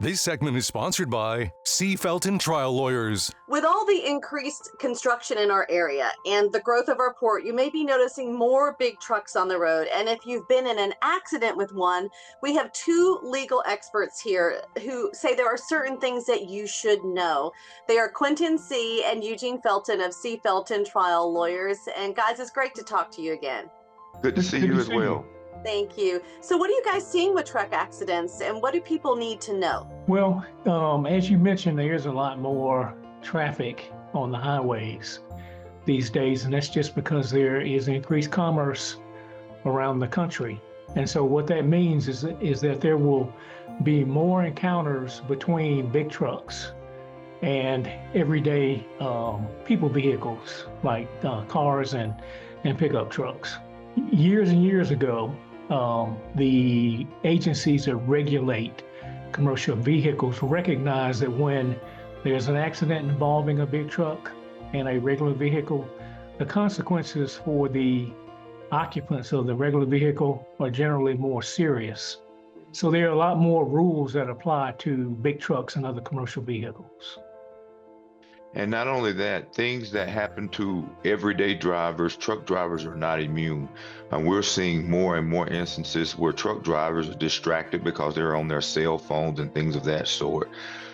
This segment is sponsored by Seay Felton Trial Lawyers. With all the increased construction in our area and the growth of our port, you may be noticing more big trucks on the road. And if you've been in an accident with one, we have two legal experts here who say there are certain things that you should know. They are Quentin Seay and Eugene Felton of Seay Felton Trial Lawyers. And guys, it's great to talk to you again. Good to see you as well. Thank you. So what are you guys seeing with truck accidents, and what do people need to know? Well, as you mentioned, there's a lot more traffic on the highways these days, and that's just because there is increased commerce around the country. And so what that means is that there will be more encounters between big trucks and everyday people vehicles like cars and pickup trucks. Years and years ago, the agencies that regulate commercial vehicles recognize that when there's an accident involving a big truck and a regular vehicle, the consequences for the occupants of the regular vehicle are generally more serious. So there are a lot more rules that apply to big trucks and other commercial vehicles. And not only that, things that happen to everyday drivers, truck drivers are not immune. And we're seeing more and more instances where truck drivers are distracted because they're on their cell phones and things of that sort.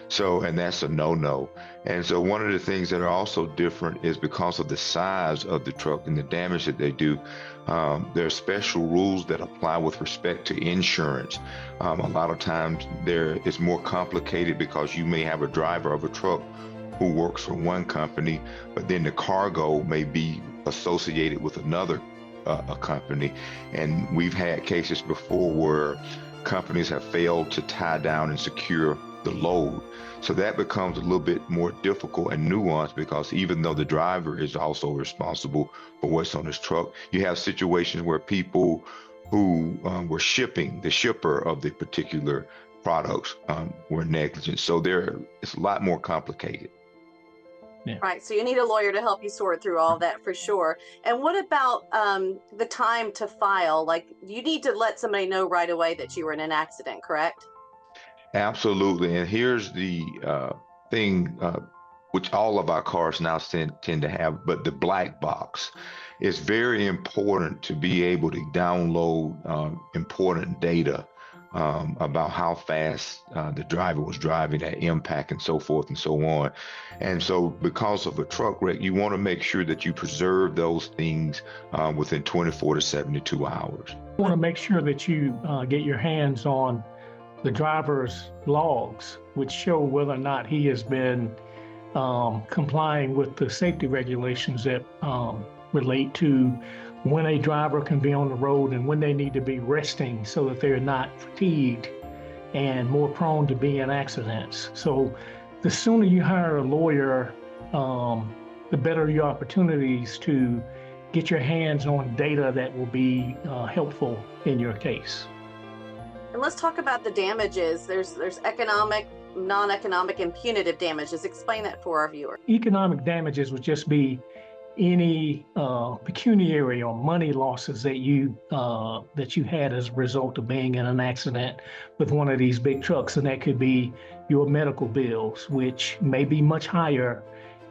So, and that's a no-no. And so one of the things that are also different is because of the size of the truck and the damage that they do, there are special rules that apply with respect to insurance. A lot of times it's more complicated because you may have a driver of a truck who works for one company, but then the cargo may be associated with another a company. And we've had cases before where companies have failed to tie down and secure the load. So that becomes a little bit more difficult and nuanced because even though the driver is also responsible for what's on his truck, you have situations where people who were shipping, the shipper of the particular products were negligent. So it's a lot more complicated. Yeah. Right. So you need a lawyer to help you sort through all that for sure. And what about the time to file? Like, you need to let somebody know right away that you were in an accident, correct? Absolutely. And here's the thing, which all of our cars now tend to have, but the black box. It's very important to be able to download important data about how fast the driver was driving, that impact and so forth and so on. And so because of a truck wreck, you want to make sure that you preserve those things within 24 to 72 hours. You want to make sure that you get your hands on the driver's logs, which show whether or not he has been complying with the safety regulations that relate to when a driver can be on the road and when they need to be resting so that they're not fatigued and more prone to be in accidents. So the sooner you hire a lawyer, the better your opportunities to get your hands on data that will be helpful in your case. And let's talk about the damages. There's economic, non-economic, and punitive damages. Explain that for our viewers. Economic damages would just be any pecuniary or money losses that you had as a result of being in an accident with one of these big trucks, and that could be your medical bills, which may be much higher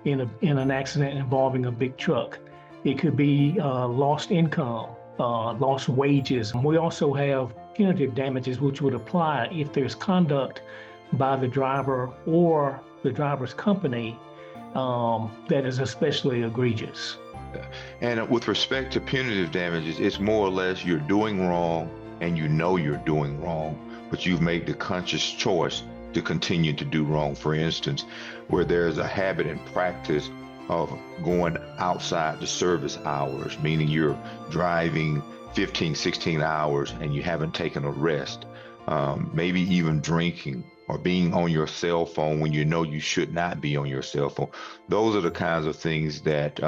in an accident involving a big truck. It could be lost income, lost wages. And we also have punitive damages, which would apply if there's conduct by the driver or the driver's company that is especially egregious. And with respect to punitive damages, it's more or less you're doing wrong and you know you're doing wrong, but you've made the conscious choice to continue to do wrong. For instance, where there's a habit and practice of going outside the service hours, meaning you're driving 15, 16 hours and you haven't taken a rest, maybe even drinking, or being on your cell phone when you know you should not be on your cell phone. Those are the kinds of things that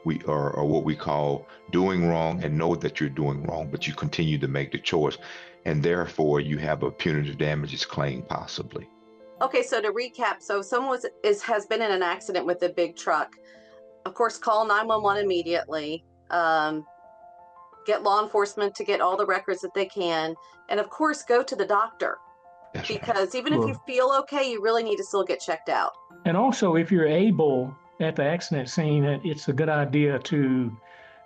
we are what we call doing wrong and know that you're doing wrong, but you continue to make the choice. And therefore you have a punitive damages claim possibly. Okay, so to recap, so if someone has been in an accident with a big truck, of course, call 911 immediately. Get law enforcement to get all the records that they can. And of course, go to the doctor. That's right. because even if you Sure. feel okay, you really need to still get checked out. And also, if you're able at the accident scene, it's a good idea to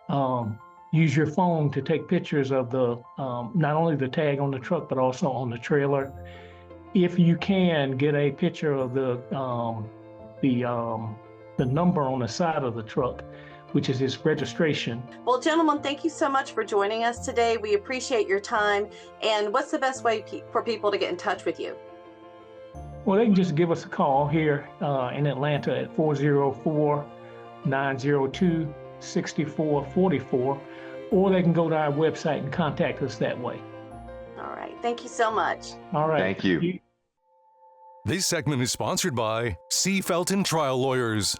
um, use your phone to take pictures of the not only the tag on the truck, but also on the trailer. If you can get a picture of the number on the side of the truck, which is its registration. Well, gentlemen, thank you so much for joining us today. We appreciate your time. And what's the best way for people to get in touch with you? Well, they can just give us a call here in Atlanta at 404-902-6444, or they can go to our website and contact us that way. All right. Thank you so much. All right. Thank you. This segment is sponsored by Seay Felton Trial Lawyers.